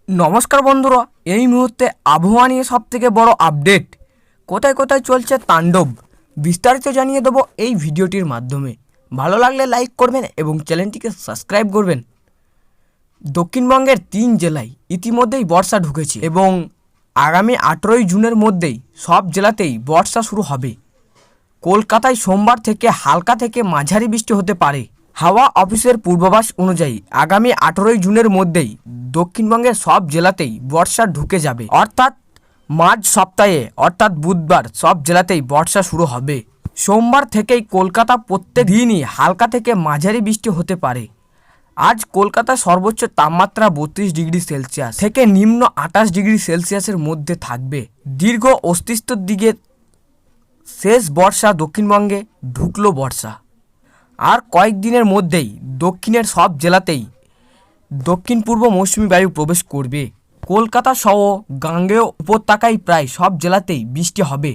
নমস্কার বন্ধুরা, এই মুহূর্তে আবহাওয়া নিয়ে সবথেকে বড় আপডেট, কোথায় কোথায় চলছে তাণ্ডব, বিস্তারিত জানিয়ে দেবো এই ভিডিওটির মাধ্যমে। ভালো লাগলে লাইক করবেন এবং চ্যানেলটিকে সাবস্ক্রাইব করবেন। দক্ষিণবঙ্গের 3 জেলায় ইতিমধ্যেই বর্ষা ঢুকেছে এবং আগামী 18ই জুনের মধ্যেই সব জেলাতেই বর্ষা শুরু হবে। কলকাতায় সোমবার থেকে হালকা থেকে মাঝারি বৃষ্টি হতে পারে। হাওয়া অফিসের পূর্বাভাস অনুযায়ী আগামী 18ই জুনের মধ্যেই দক্ষিণবঙ্গের সব জেলাতেই বর্ষা ঢুকে যাবে, অর্থাৎ মাঝ সপ্তাহে অর্থাৎ বুধবার সব জেলাতেই বর্ষা শুরু হবে। সোমবার থেকেই কলকাতা প্রত্যেক দিনই হালকা থেকে মাঝারি বৃষ্টি হতে পারে। আজ কলকাতার সর্বোচ্চ তাপমাত্রা 32 ডিগ্রি সেলসিয়াস থেকে নিম্ন 28 ডিগ্রি সেলসিয়াসের মধ্যে থাকবে। দীর্ঘ অস্তিত্বের দিকে শেষ বর্ষা দক্ষিণবঙ্গে ঢুকলো বর্ষা। আর কয়েকদিনের মধ্যেই দক্ষিণের সব জেলাতেই দক্ষিণ পূর্ব মৌসুমি বায়ু প্রবেশ করবে। কলকাতা সহ গাঙ্গেয় উপত্যকায় প্রায় সব জেলাতেই বৃষ্টি হবে।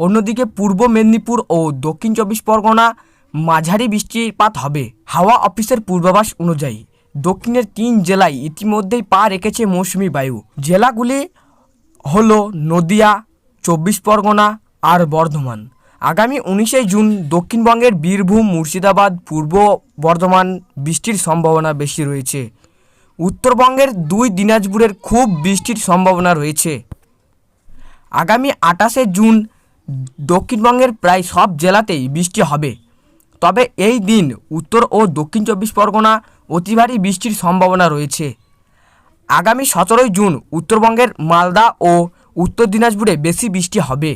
অন্যদিকে পূর্ব মেদিনীপুর ও দক্ষিণ 24 পরগনা মাঝারি বৃষ্টিপাত হবে। হাওয়া অফিসের পূর্বাভাস অনুযায়ী দক্ষিণের 3 জেলায় ইতিমধ্যেই পা রেখেছে মৌসুমি বায়ু। জেলাগুলি হলো নদিয়া, 24 পরগনা আর বর্ধমান। আগামী 19শে জুন দক্ষিণবঙ্গের বীরভূম, মুর্শিদাবাদ, পূর্ব বর্ধমান বৃষ্টির সম্ভাবনা বেশি রয়েছে। উত্তরবঙ্গের 2 দিনাজপুরের খুব বৃষ্টির সম্ভাবনা রয়েছে। আগামী 28শে জুন দক্ষিণবঙ্গের প্রায় সব জেলাতেই বৃষ্টি হবে, তবে এই দিন উত্তর ও দক্ষিণ 24 পরগনা অতি ভারী বৃষ্টির সম্ভাবনা রয়েছে। আগামী 17ই জুন উত্তরবঙ্গের মালদা ও উত্তর দিনাজপুরে বেশি বৃষ্টি হবে।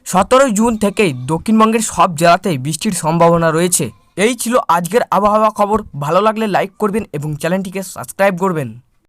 17ই জুন থেকেই দক্ষিণবঙ্গের সব জেলাতেই বৃষ্টির সম্ভাবনা রয়েছে। এই ছিল আজকের আবহাওয়া খবর। ভালো লাগলে লাইক করবেন এবং চ্যানেলটিকে সাবস্ক্রাইব করবেন।